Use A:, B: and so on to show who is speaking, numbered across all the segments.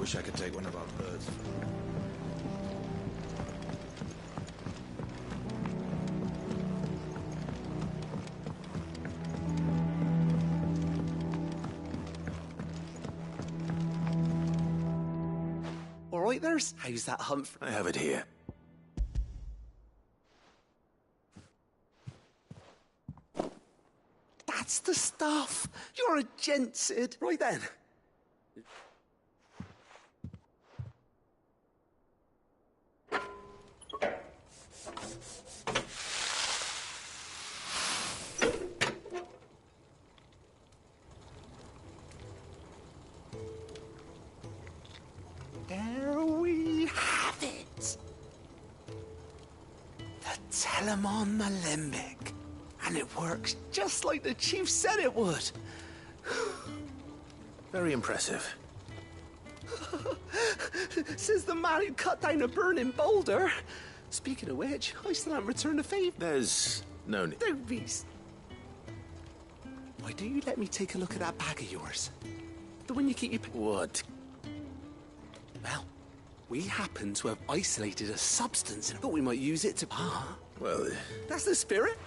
A: Wish I could take one of our birds.
B: All right, there's. How's that hunt?
A: I have it here.
B: That's the stuff. You're a gent, Sid. Right then. There we have it. The Telemon Malembic. And it works just like the chief said it would.
A: Very impressive.
B: Says the man who cut down a burning boulder. Speaking of which, I still haven't returned the favour.
A: There's no need.
B: Don't be... Why don't you let me take a look at that bag of yours? The one you keep your...
A: What?
B: Well, we happen to have isolated a substance, but we might use it to...
A: Well...
B: That's the spirit.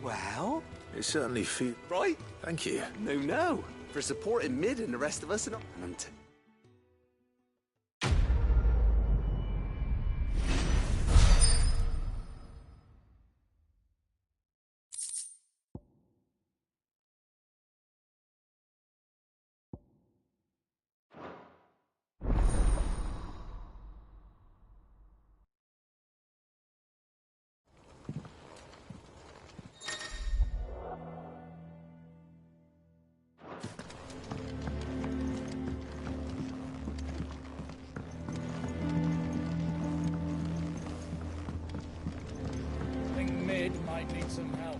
B: Well...
A: It certainly feels...
B: Right?
A: Thank you.
B: No. For supporting Mid and the rest of us and...
C: Mid might need some help.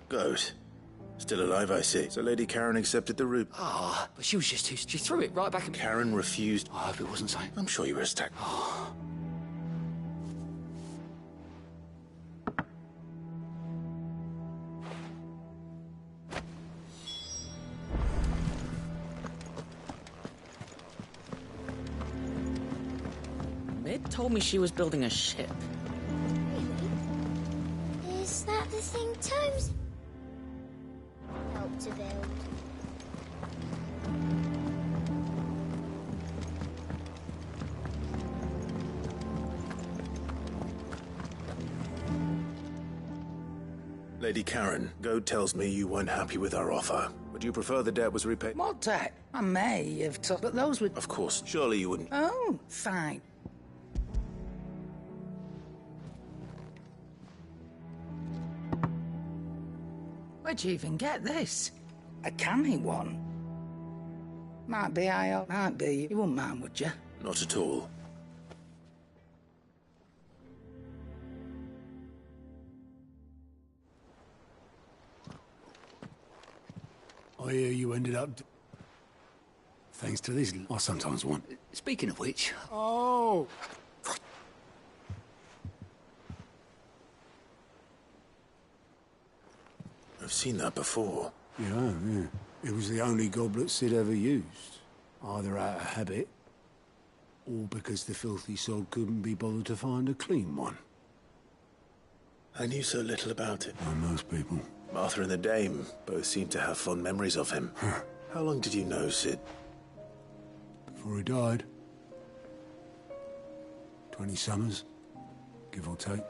A: Goat. Still alive, I see. So Lady Karen accepted the route.
D: But she was just too... She threw it right back in...
A: Karen refused.
D: I hope it wasn't so.
A: I'm sure you were attacked.
D: Mid told me she was building a ship.
E: Really? Is that the thing Tomes helped to build?
A: Lady Karen, Goat tells me you weren't happy with our offer. Would you prefer the debt was repaid?
F: What debt? I may have took, but those were...
A: Of course. Surely you wouldn't.
F: Oh, fine. Where'd you even get this? A canny one? Might be, might be. You wouldn't mind, would you?
A: Not at all.
G: I hear you ended up... Thanks to this, I sometimes want...
D: Speaking of which...
G: Oh!
A: I've seen that before.
G: Yeah. It was the only goblet Sid ever used. Either out of habit, or because the filthy sod couldn't be bothered to find a clean one.
A: I knew so little about it.
G: Like most people.
A: Martha and the Dame both seem to have fond memories of him. How long did you know Sid?
G: Before he died. 20 summers, give or take.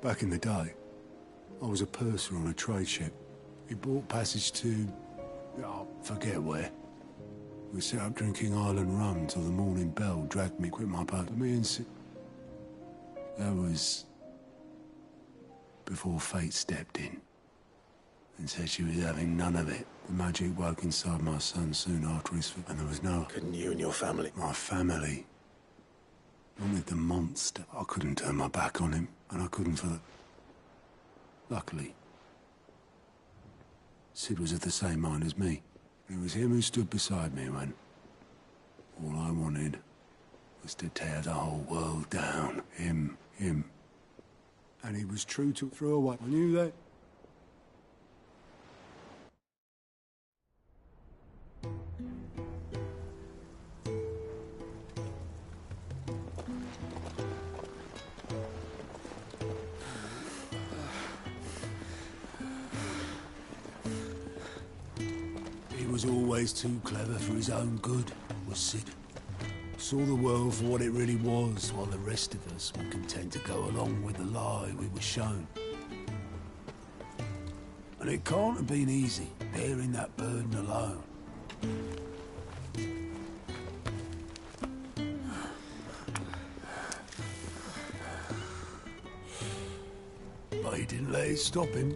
G: Back in the day, I was a purser on a trade ship. He bought passage to... oh, forget where. We set up drinking island rum till the morning bell dragged me quit my boat. Me and Sid... That was... before fate stepped in and said she was having none of it. The magic woke inside my son soon after his... and there was no...
A: Couldn't you and your family?
G: My family Wanted the monster. I couldn't turn my back on him, and I couldn't for the... Luckily, Sid was of the same mind as me. It was him who stood beside me when all I wanted was to tear the whole world down. Him. And he was true to throw away. I knew that. He was always too clever for his own good, was Sid. Saw the world for what it really was, while the rest of us were content to go along with the lie we were shown. And it can't have been easy, bearing that burden alone. But he didn't let it stop him.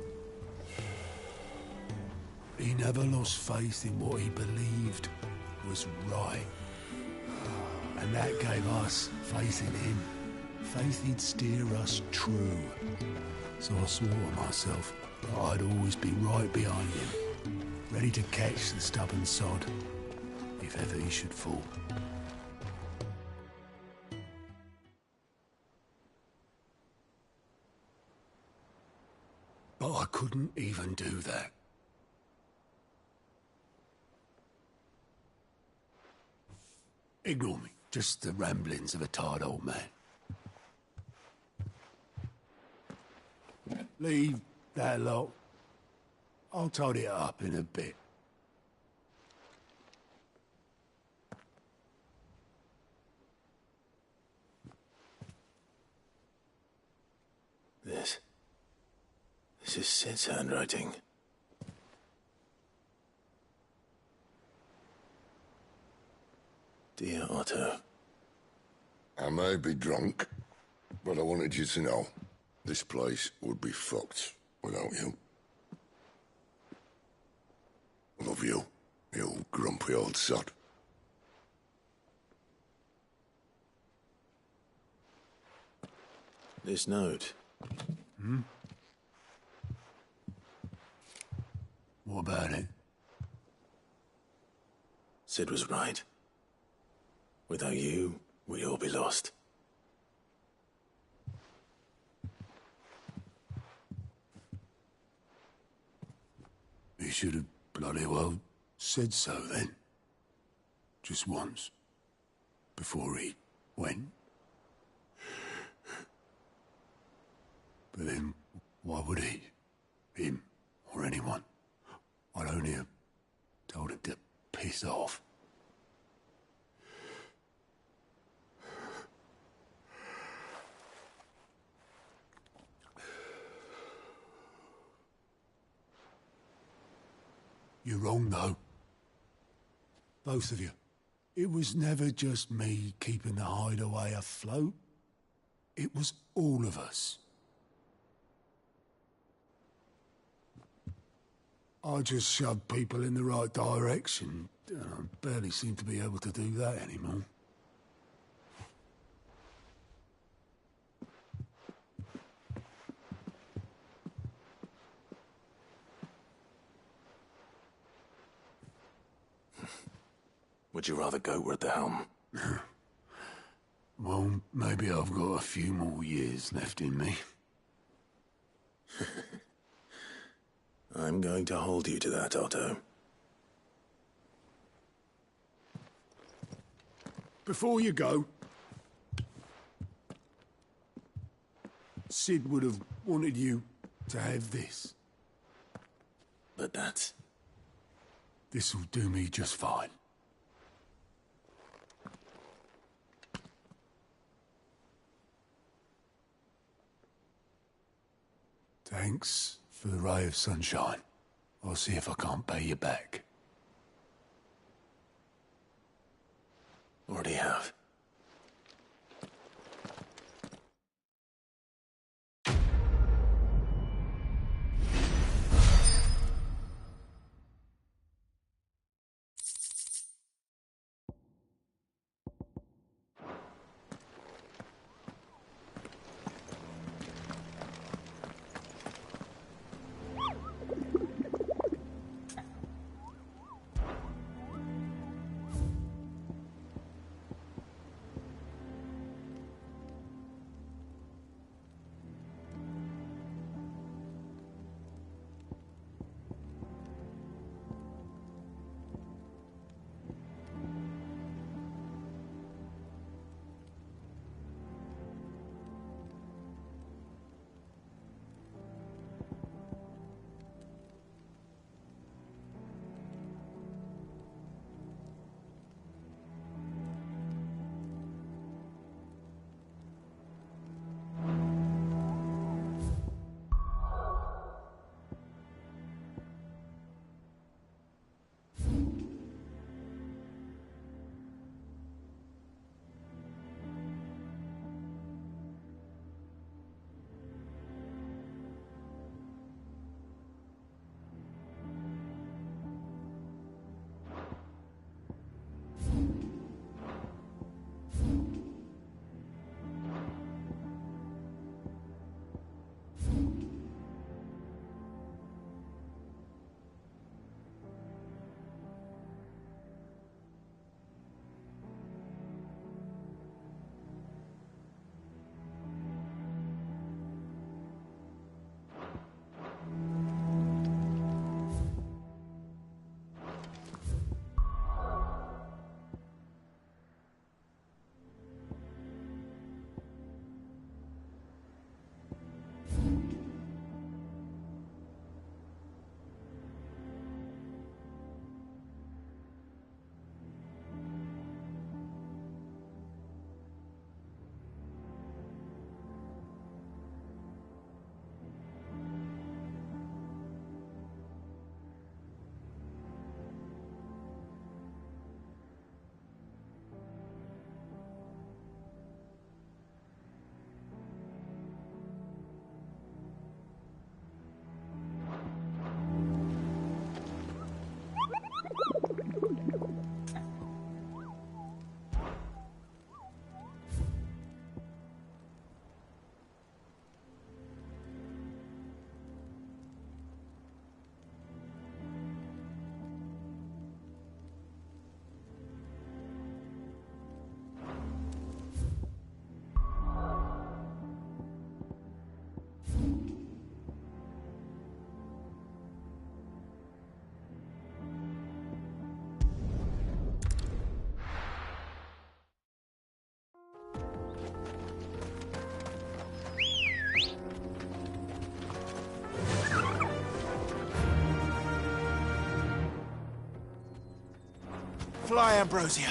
G: He never lost faith in what he believed was right. And that gave us faith in him. Faith he'd steer us true. So I swore to myself that I'd always be right behind him, ready to catch the stubborn sod, if ever he should fall. But I couldn't even do that. Ignore me. Just the ramblings of a tired old man. Leave that lot. I'll tidy it up in a bit.
A: This is Sid's handwriting. Dear Otto.
C: I may be drunk, but I wanted you to know this place would be fucked without you. I love you, you grumpy old sod.
A: This note.
G: What about it?
A: Sid was right. Without you, we'd all be lost.
G: He should have bloody well said so then. Just once. Before he went. But then, why would he? Him, or anyone. I'd only have told him to piss off. You're wrong, though. Both of you. It was never just me keeping the hideaway afloat. It was all of us. I just shoved people in the right direction. I barely seem to be able to do that anymore.
A: Would you rather go at the helm?
G: Well, maybe I've got a few more years left in me.
A: I'm going to hold you to that, Otto.
G: Before you go, Sid would have wanted you to have this.
A: But that's...
G: This'll do me just fine. Thanks for the ray of sunshine. I'll see if I can't pay you back.
A: Already have. Fly, Ambrosia.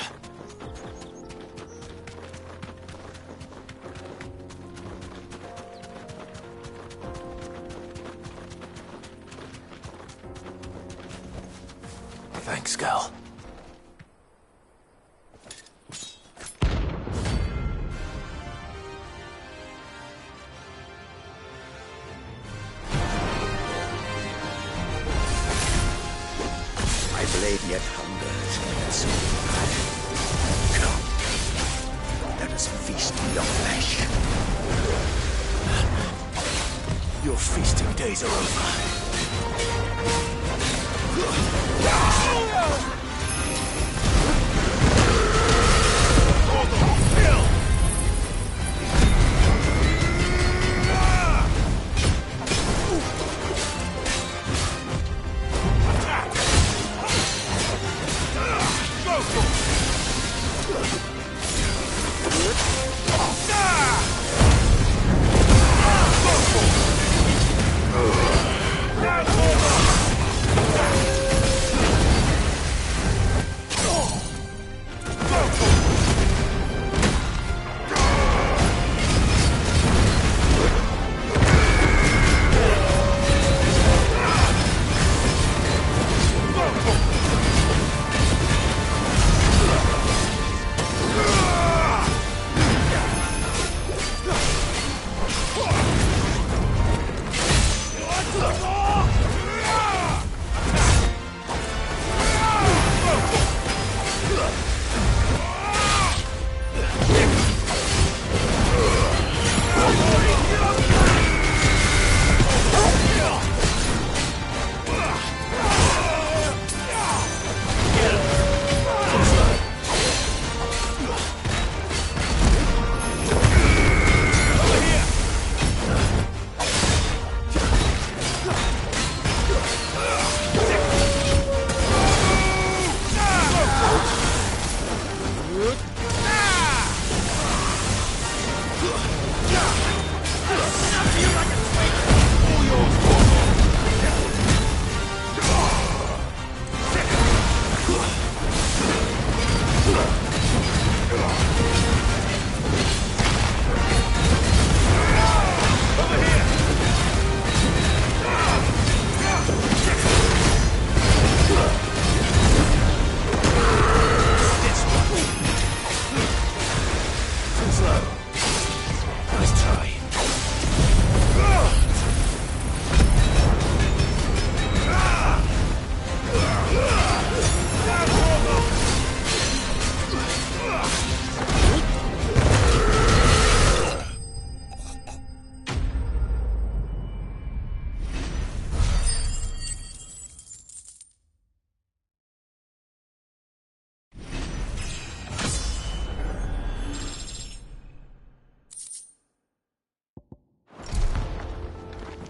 A: Thanks, girl.
H: My blade yet hungers and so come. Let us feast on your flesh.
A: Your feasting days are over.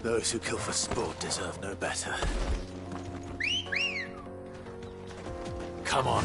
A: Those who kill for sport deserve no better. Come on.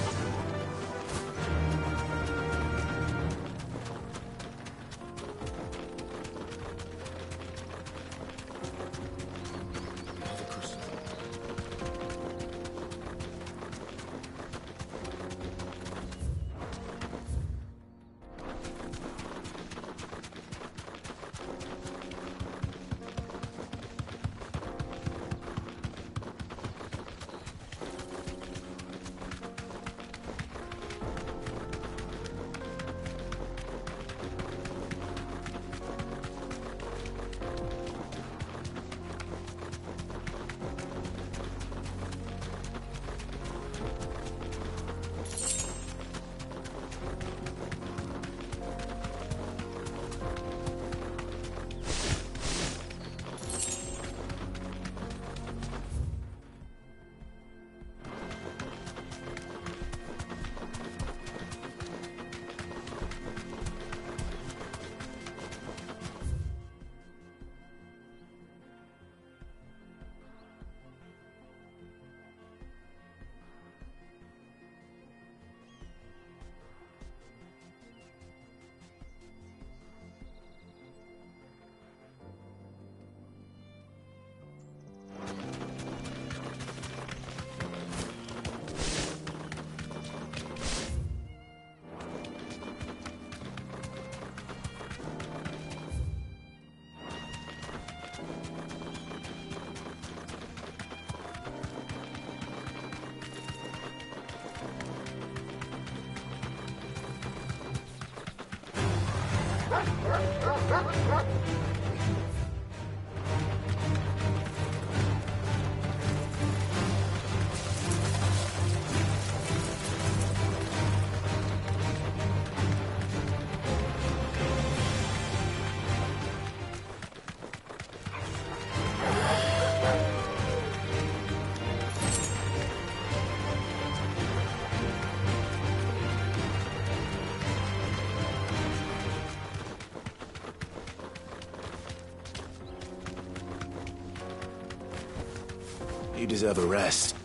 A: You deserve a rest.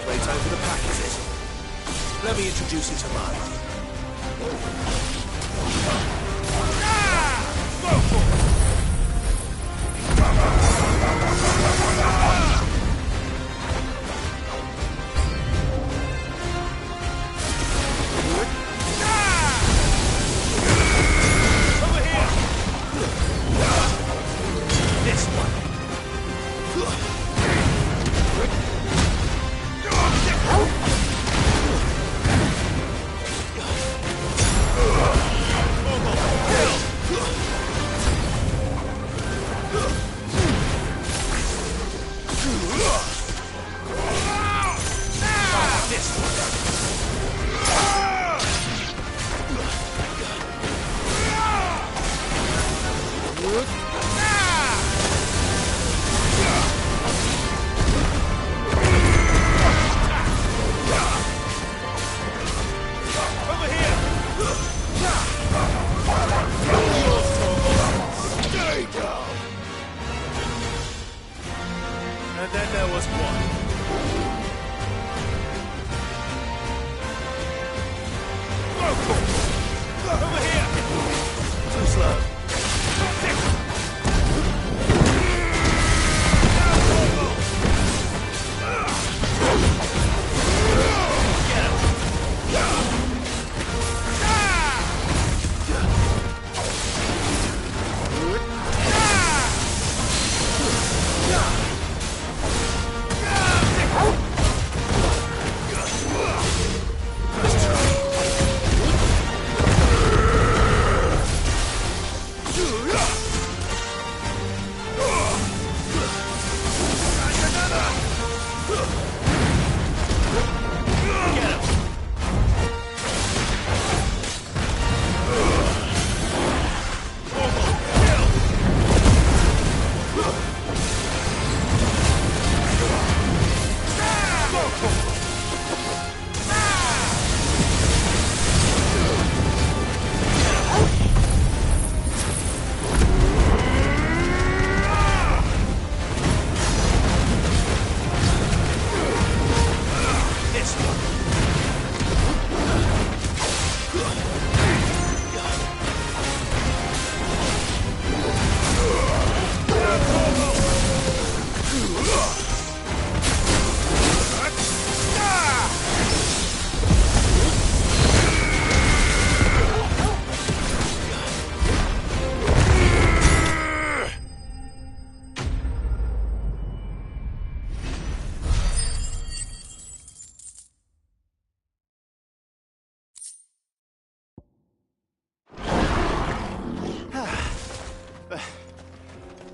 A: Playtime for the pack, is it? Let me introduce you to mine. And then there was one. Over here! Too slow.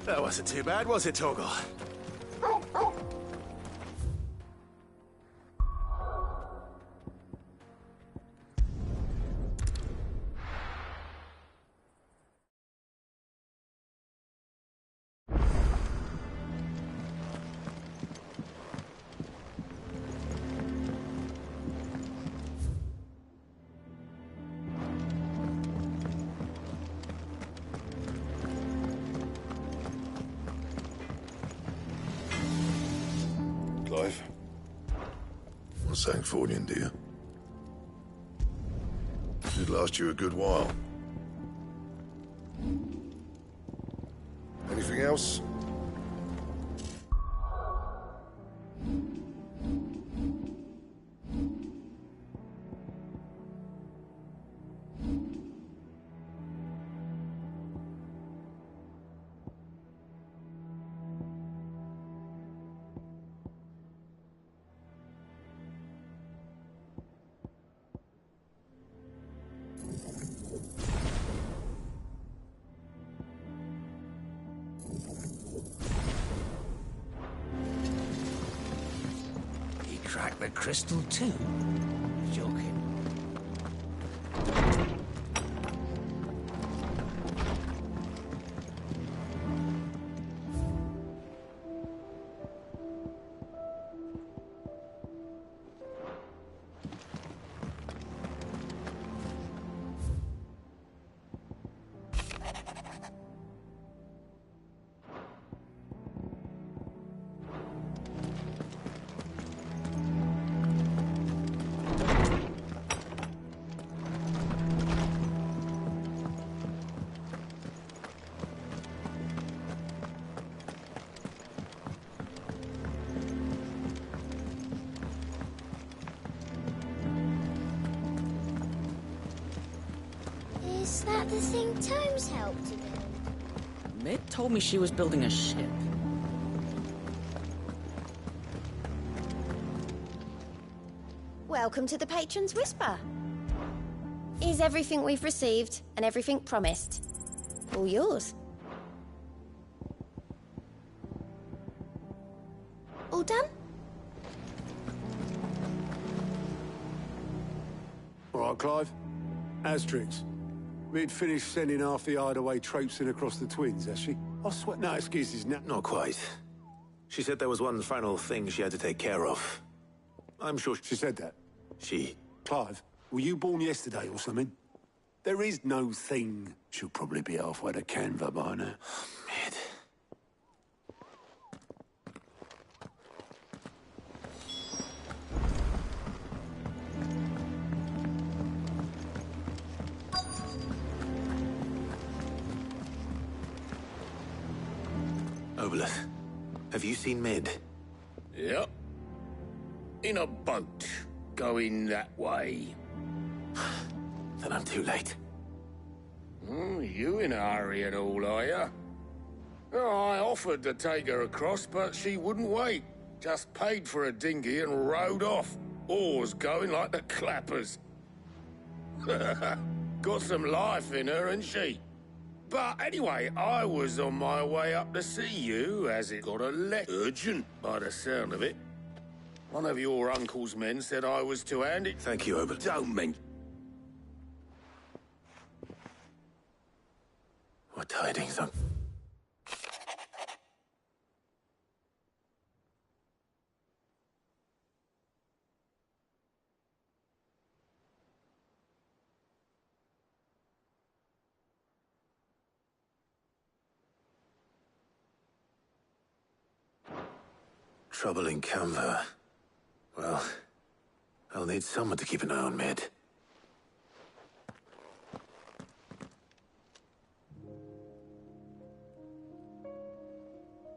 A: That wasn't too bad, was it, Torgal?
C: Clive? What's Sancfordian, dear? Should last you a good while. Anything else?
H: the crystal too? Joking.
E: Is that the thing Tomes helped to build?
D: Mid told me she was building a ship.
E: Welcome to the Patron's Whisper. Is everything we've received and everything promised all yours? All done?
G: All right, Clive. Asterix. We'd finished sending half the hideaway traipsing across the twins, has she? I swear, no excuses now.
A: Not quite. She said there was one final thing she had to take care of. I'm sure
G: She said that.
A: she...
G: Clive, were you born yesterday or something? There is no thing. She'll probably be halfway to Canva by now.
A: Mid. Obolus, have you seen Mid?
H: Yep. In a boat, going that way.
A: Then I'm too late.
H: You in a hurry at all, are you? Oh, I offered to take her across, but she wouldn't wait. Just paid for a dinghy and rowed off. Oars going like the clappers. Got some life in her, ain't she? But anyway, I was on my way up to see you, as it got a urgent by the sound of it. One of your uncle's men said I was to hand it.
A: Thank you, Obolus.
H: Don't mean...
A: What tidings on... Trouble in Canva. Well, I'll need someone to keep an eye on Mid.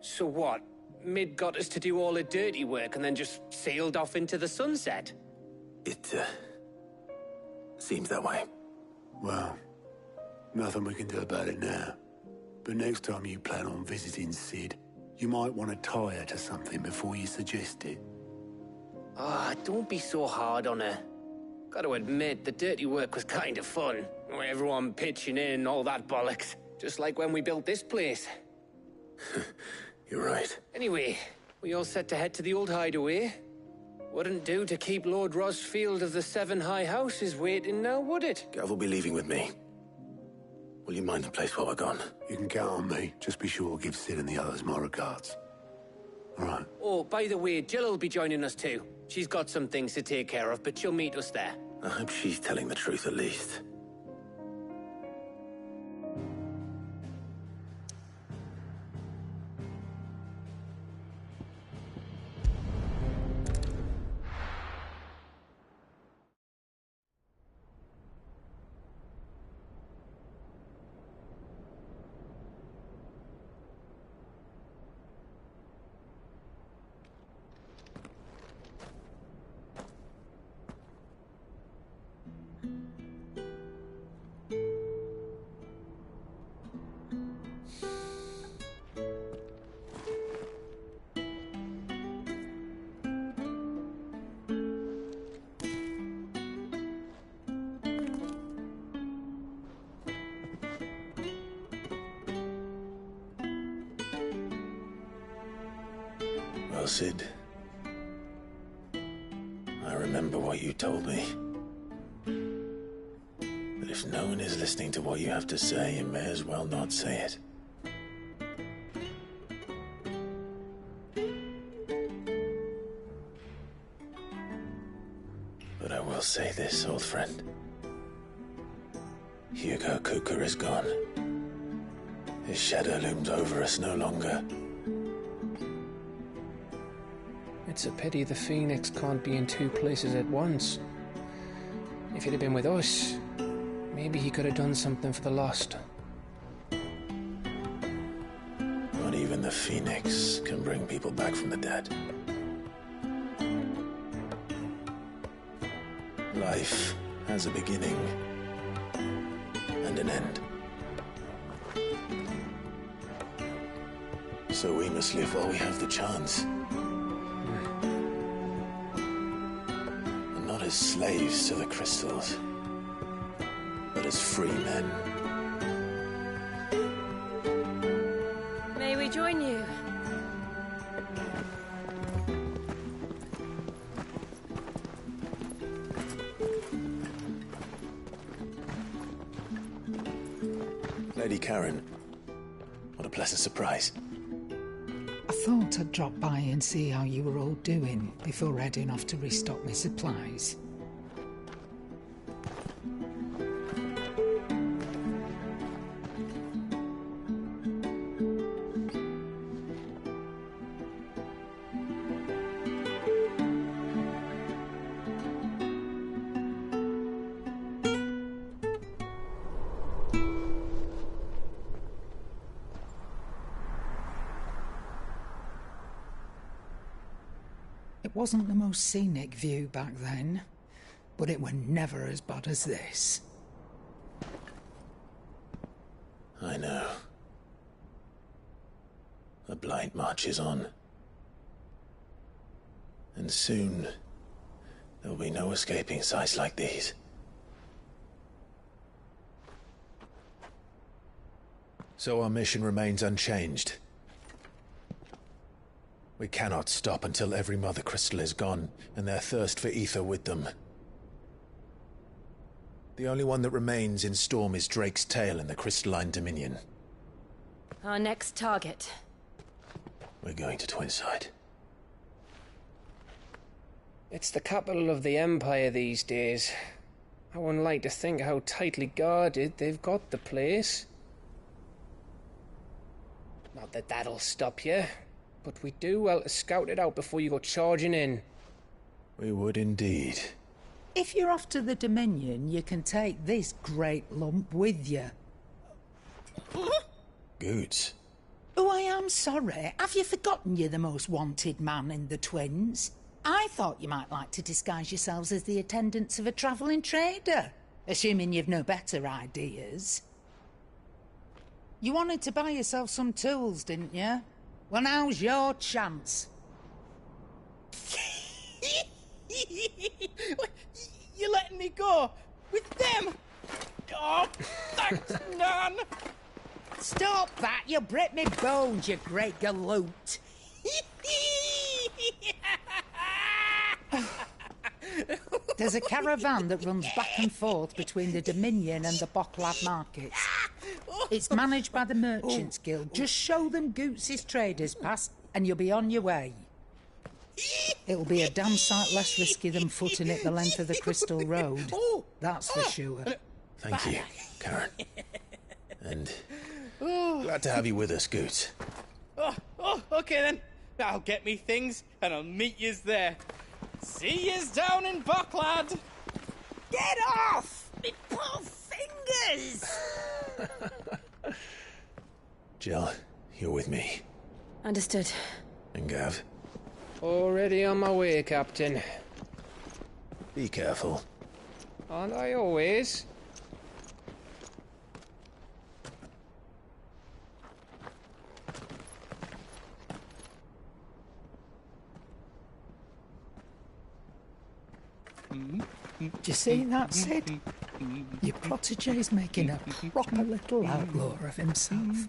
I: So what? Mid got us to do all the dirty work and then just sailed off into the sunset?
A: It, seems that way.
G: Well, nothing we can do about it now. But next time you plan on visiting Sid, you might want to tie her to something before you suggest it.
I: Ah, don't be so hard on her. Gotta admit, the dirty work was kind of fun. Everyone pitching in and all that bollocks. Just like when we built this place.
A: You're right.
I: Anyway, we all set to head to the old hideaway. Wouldn't do to keep Lord Rosfield of the Seven High Houses waiting now, would it?
A: Gav will be leaving with me. Will you mind the place while we're gone?
G: You can count on me. Just be sure to give Sid and the others my regards. All right.
I: Oh, by the way, Jill will be joining us too. She's got some things to take care of, but she'll meet us there.
A: I hope she's telling the truth at least. Well, Sid, what you told me. But if no one is listening to what you have to say, you may as well not say it. But I will say this, old friend. Hugo Cooker is gone. His shadow looms over us no longer.
I: It's a pity the Phoenix can't be in two places at once. If he'd have been with us, maybe he could have done something for the lost.
A: Not even the Phoenix can bring people back from the dead. Life has a beginning and an end. So we must live while we have the chance. And not as slaves to the crystals, but as free men.
E: May we join you?
A: Lady Karen, what a pleasant surprise.
F: I thought I'd drop by and see how you were all doing before heading off to restock my supplies. It wasn't the most scenic view back then, but it were never as bad as this.
A: I know. The blight marches on. And soon, there'll be no escaping sights like these. So our mission remains unchanged. We cannot stop until every Mother Crystal is gone, and their thirst for ether with them. The only one that remains in Storm is Drake's tail in the Crystalline Dominion.
E: Our next target.
A: We're going to Twinside.
I: It's the capital of the Empire these days. I wouldn't like to think how tightly guarded they've got the place. Not that that'll stop you, but we do well to scout it out before you go charging in.
A: We would indeed.
F: If you're off to the Dominion, you can take this great lump with you.
A: Goods.
F: Oh, I am sorry. Have you forgotten you're the most wanted man in the Twins? I thought you might like to disguise yourselves as the attendants of a travelling trader, assuming you've no better ideas. You wanted to buy yourself some tools, didn't you? Well, now's your chance.
J: You're letting me go? With them? Oh, thanks, Nan!
F: Stop that! You'll break me bones, you great galoot! There's a caravan that runs back and forth between the Dominion and the Bocklad markets. It's managed by the Merchants Guild. Just show them Goots' traders pass, and you'll be on your way. It'll be a damn sight less risky than footing it the length of the Crystal Road. That's for sure.
A: Thank you, Karen. And glad to have you with us, Goots.
J: Okay then. I'll get me things, and I'll meet yous there. See yous down in Bocklad!
F: Get off! Me poor fingers!
A: Jill, you're with me.
E: Understood.
A: And Gav,
I: Already on my way, Captain.
A: be careful.
I: Aren't I always?
F: Do you see that, Sid? Your protege's making a proper little outlaw of himself.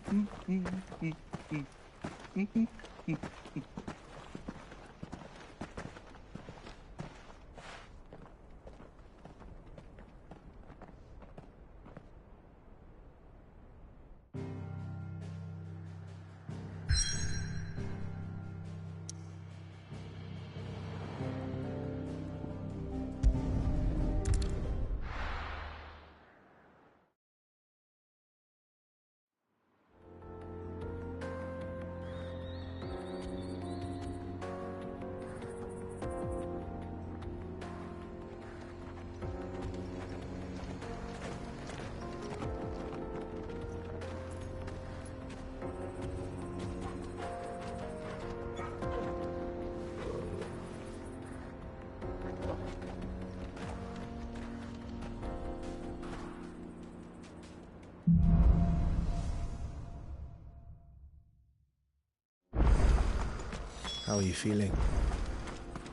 A: How are you feeling?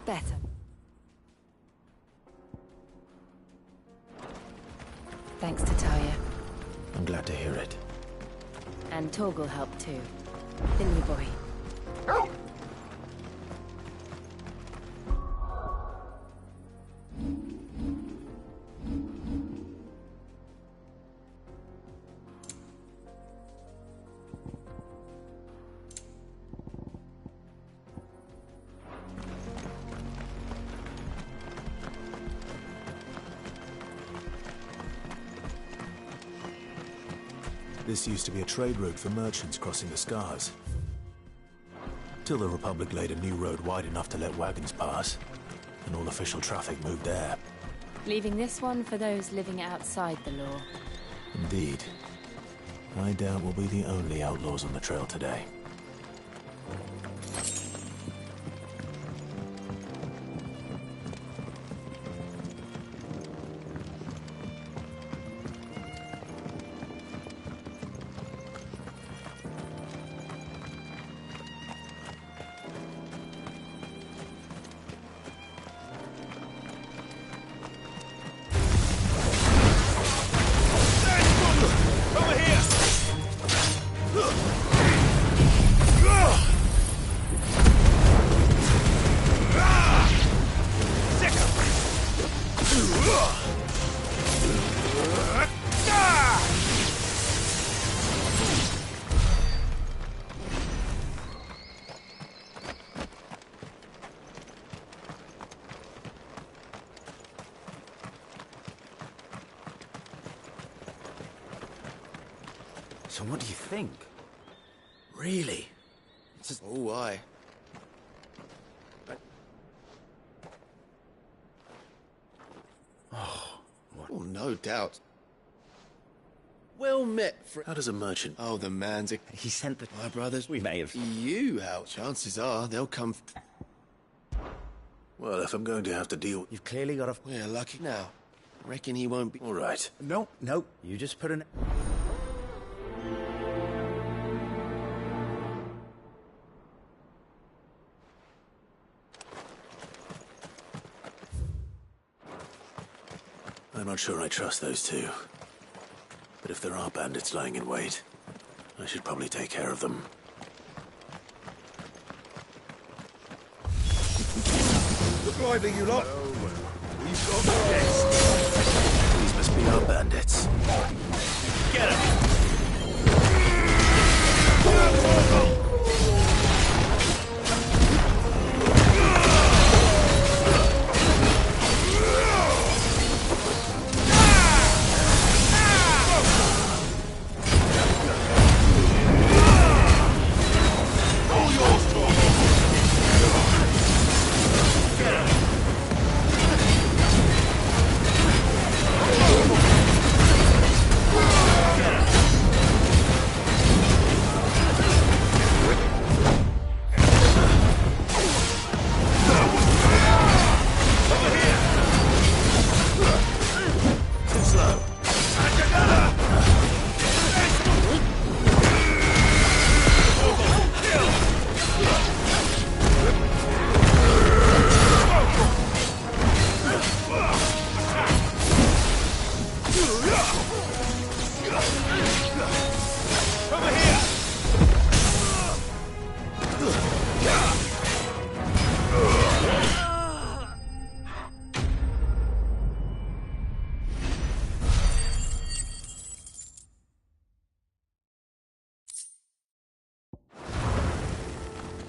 K: Better. Thanks to Talia.
A: I'm glad to hear it.
K: And Torgal helped too. Didn't you, boy?
A: This used to be a trade route for merchants crossing the Scars. Till the Republic laid a new road wide enough to let wagons pass, and all official traffic moved there.
K: Leaving this one for those living outside the law.
A: Indeed. I doubt we'll be the only outlaws on the trail today.
L: So what do you think?
A: Really?
L: Oh, aye. Oh, no doubt. Well met,
A: How does a merchant...
L: Oh, the man's a... He sent the...
I: Oh,
L: My brothers.
I: We may have...
L: You out. Chances are they'll come...
A: Well, if I'm going to have to deal...
I: You've clearly got a...
L: We're lucky now. Reckon he won't be...
A: All right.
I: No. You just put an...
A: I'm not sure I trust those two. But if there are bandits lying in wait, I should probably take care of them.
H: Look lively, you lot.
A: We've got this. These must be our bandits. Get him!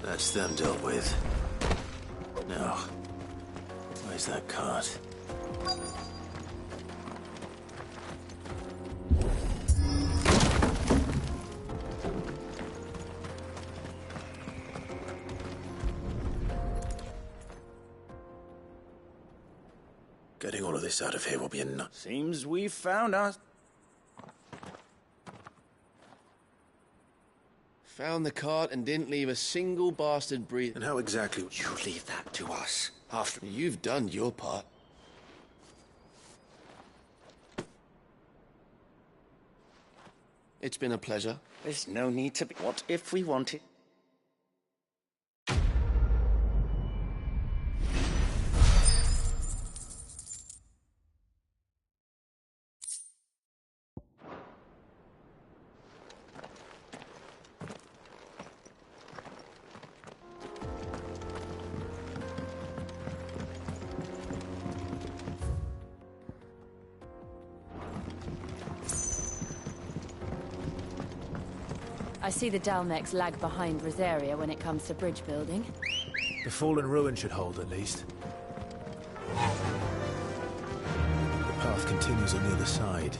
A: That's them dealt with. Now, where's that cart? Getting all of this out of here will be a nut.
I: Seems we've found us.
L: Found the cart and didn't leave a single bastard breathe.
A: And how exactly...
I: You leave that to us. After...
L: You've done your part. It's been a pleasure.
I: There's no need to be... What if we wanted...
K: see the Dalmex lag behind Rosaria when it comes to bridge building.
A: The fallen ruin should hold, at least. The path continues on the other side.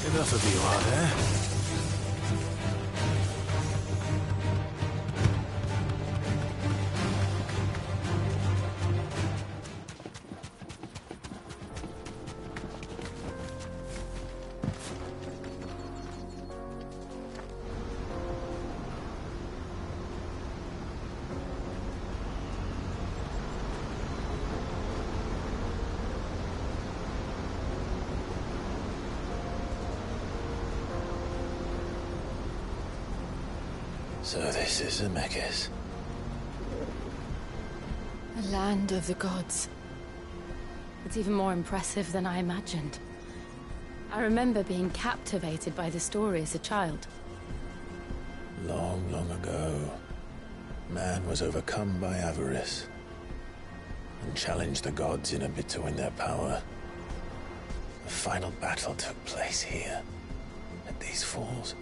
A: Enough of you, are there? So this is Zemeckis.
K: The land of the gods. It's even more impressive than I imagined. I remember being captivated by the story as a child.
A: Long, long ago, man was overcome by avarice and challenged the gods in a bid to win their power. The final battle took place here, at these falls.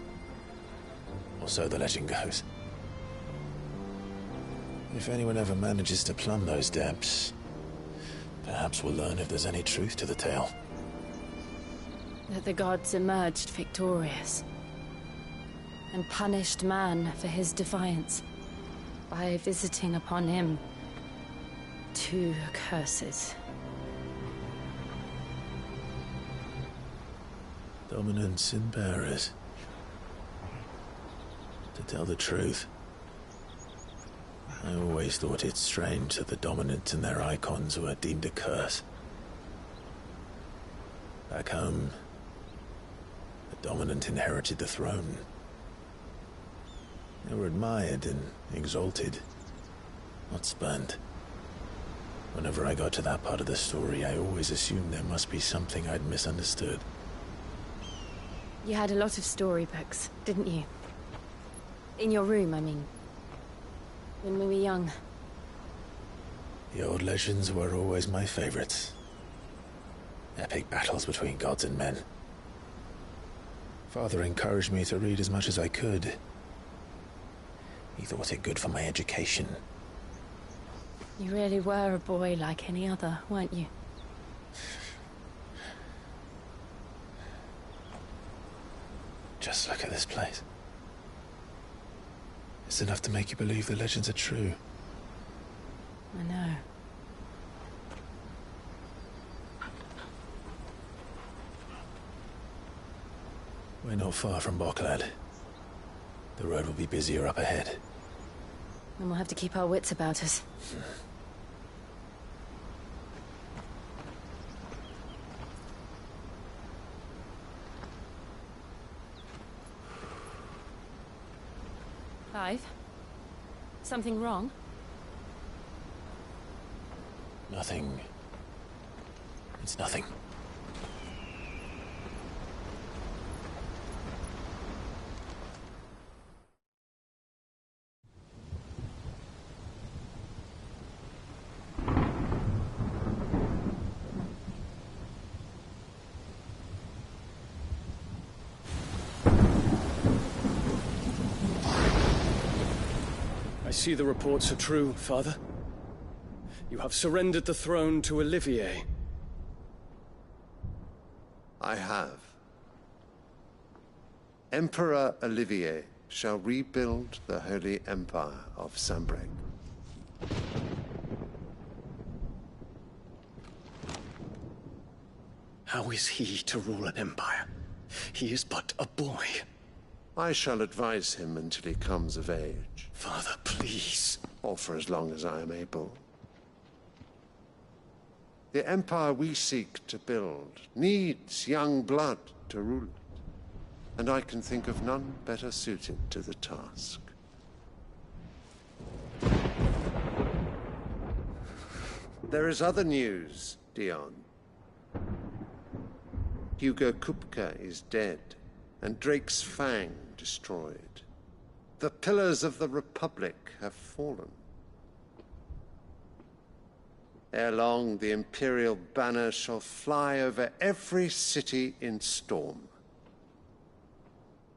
A: Or so the legend goes. If anyone ever manages to plumb those depths, perhaps we'll learn if there's any truth to the tale.
K: That the gods emerged victorious and punished man for his defiance by visiting upon him 2 curses.
A: Dominant sin bearers. To tell the truth, I always thought it strange that the dominant and their icons were deemed a curse. Back home, the dominant inherited the throne. They were admired and exalted, not spurned. Whenever I got to that part of the story, I always assumed there must be something I'd misunderstood.
K: You had a lot of storybooks, didn't you? In your room, I mean. When we were young.
A: The old legends were always my favorites. Epic battles between gods and men. Father encouraged me to read as much as I could. He thought it good for my education.
K: You really were a boy like any other, weren't you?
A: Just look at this place. It's enough to make you believe the legends are true.
K: I know.
A: We're not far from Boklad. The road will be busier up ahead.
K: And we'll have to keep our wits about us. Clive? Something wrong?
A: Nothing. It's nothing.
M: I see the reports are true, Father. You have surrendered the throne to Olivier.
N: I have. Emperor Olivier shall rebuild the Holy Empire of Sanbreque.
M: How is he to rule an empire? He is but a boy.
N: I shall advise him until he comes of age.
M: Father, please.
N: Or for as long as I am able. The empire we seek to build needs young blood to rule it, and I can think of none better suited to the task. There is other news, Dion. Hugo Kupka is dead, and Drake's Fang destroyed. The pillars of the Republic have fallen. Ere long, the Imperial banner shall fly over every city in Storm.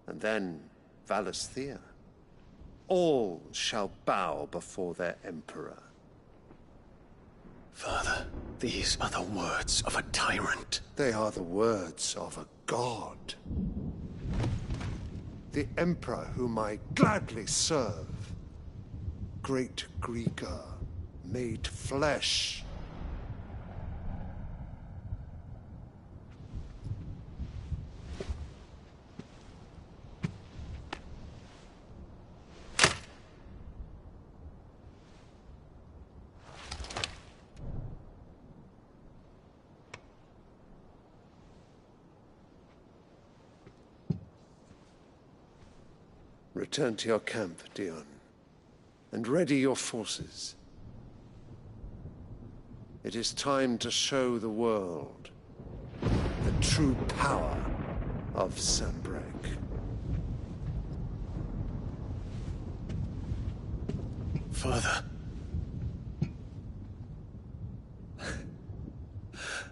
N: And then, Valisthea. All shall bow before their Emperor.
M: Father, these are the words of a tyrant.
N: They are the words of a god. The Emperor whom I gladly serve. Great Greeker, made flesh. Return to your camp, Dion, and ready your forces. It is time to show the world the true power of Sanbreque.
M: Father.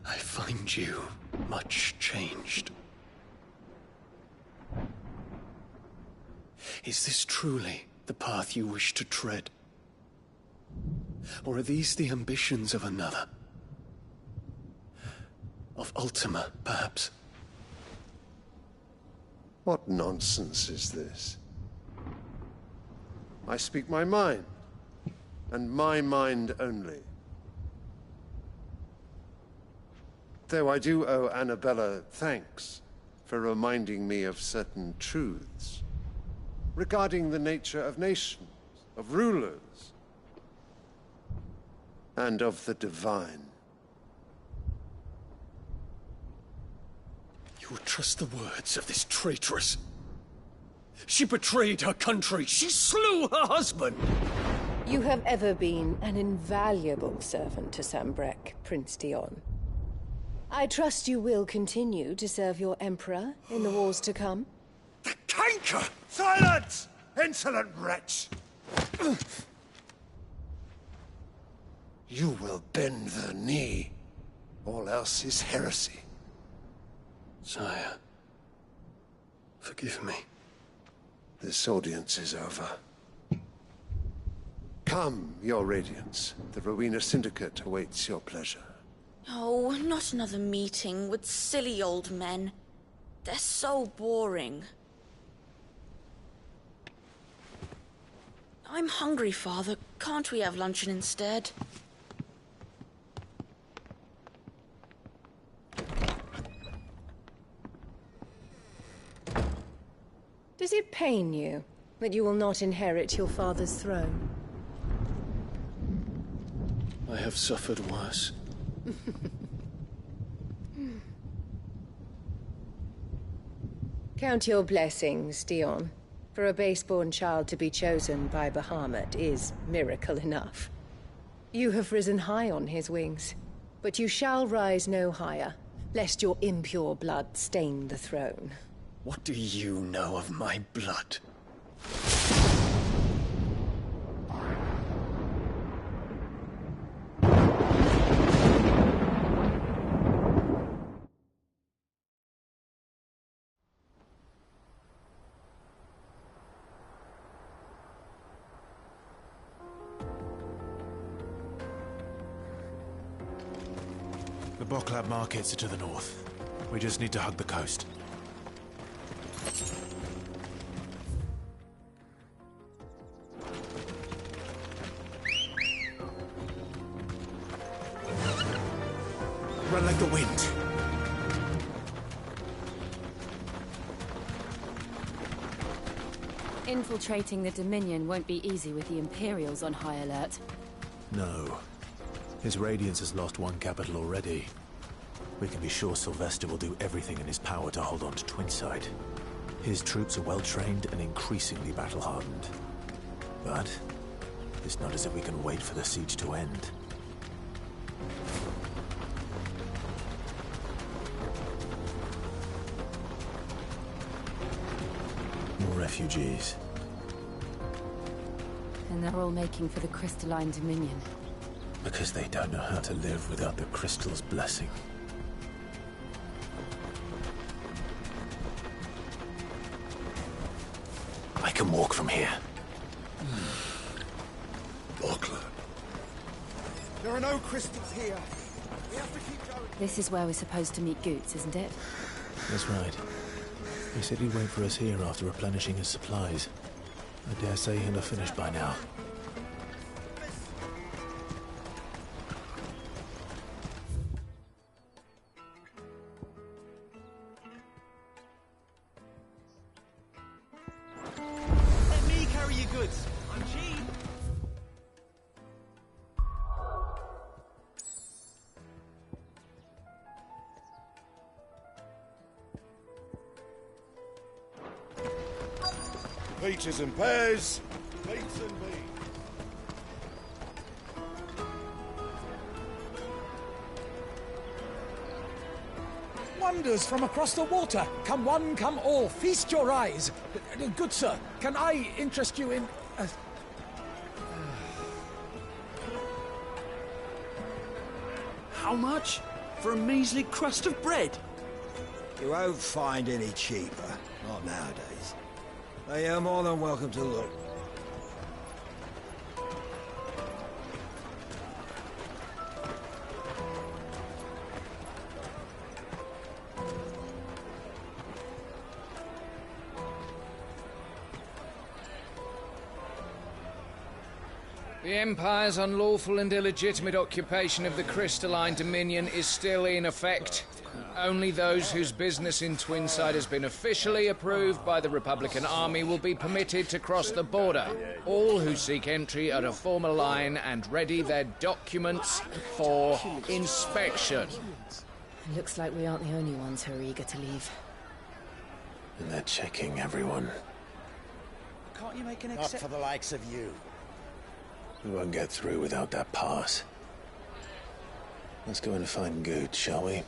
M: I find you much changed. Is this truly the path you wish to tread? Or are these the ambitions of another? Of Ultima, perhaps?
N: What nonsense is this? I speak my mind, and my mind only. Though I do owe Annabella thanks for reminding me of certain truths regarding the nature of nations, of rulers, and of the divine.
M: You would trust the words of this traitress? She betrayed her country. She slew her husband.
O: You have ever been an invaluable servant to Sanbreque, Prince Dion. I trust you will continue to serve your Emperor in the wars to come.
N: The canker! Silence! Insolent wretch! You will bend the knee. All else is heresy.
M: Sire, forgive me.
N: This audience is over. Come, your Radiance. The Rowena Syndicate awaits your pleasure.
D: Oh, not another meeting with silly old men. They're so boring. I'm hungry, Father. Can't we have luncheon instead?
O: Does it pain you that you will not inherit your father's throne?
M: I have suffered worse.
O: Count your blessings, Dion. For a base-born child to be chosen by Bahamut is miracle enough. You have risen high on his wings, but you shall rise no higher, lest your impure blood stain the throne.
M: What do you know of my blood?
A: The Boklab markets are to the north. We just need to hug the coast. Run like the wind.
K: Infiltrating the Dominion won't be easy with the Imperials on high alert.
A: No. His Radiance has lost one capital already. We can be sure Sylvester will do everything in his power to hold on to Twinside. His troops are well-trained and increasingly battle-hardened. But it's not as if we can wait for the siege to end. More refugees.
K: And they're all making for the crystalline dominion.
A: Because they don't know how to live without the crystal's blessing. I can walk from here.
P: Buckler. There are no crystals here. We have to keep going.
K: This is where we're supposed to meet Goots, isn't it?
A: That's right. He said he'd wait for us here after replenishing his supplies. I dare say he'll have finished by now.
J: Let me carry your goods. I'm cheap.
P: Peaches and pears. Beets and beans.
Q: Wonders from across the water. Come one, come all. Feast your eyes. Good sir, can I interest you in...
R: How much? For a measly crust of bread?
S: You won't find any cheaper. Not nowadays. But you're more than welcome to look.
T: The Empire's unlawful and illegitimate occupation of the crystalline dominion is still in effect. Only those whose business in Twinside has been officially approved by the Republican Army will be permitted to cross the border. All who seek entry are to form a line and ready their documents for inspection.
K: Looks like we aren't the only ones who are eager to leave.
A: And they're checking everyone.
J: Can't you make an
S: Not for the likes of you.
A: We won't get through without that pass. Let's go and find Good, shall we?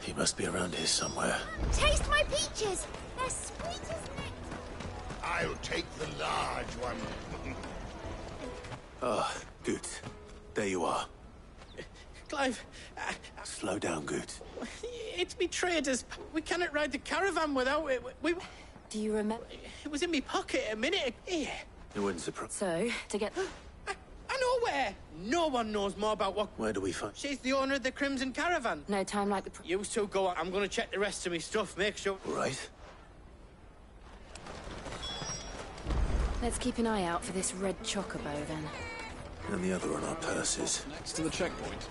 A: He must be around here somewhere.
E: Taste my peaches! They're sweet as nectar.
C: I'll take the large one.
A: Ah, Good. There you are.
J: Clive,
A: Slow down, Good.
J: it's betrayed us. We cannot ride the caravan without it.
K: Do you remember?
J: It was in my pocket a minute ago.
A: It wouldn't surprise.
K: So, to get...
J: I know where. No one knows more about what...
A: Where do we find...
J: She's the owner of the Crimson Caravan.
K: No time like the...
J: You two go on. I'm going to check the rest of my stuff, make sure...
A: Right.
K: Let's keep an eye out for this red chocobo, then.
A: And the other on our purses.
M: Next to the checkpoint.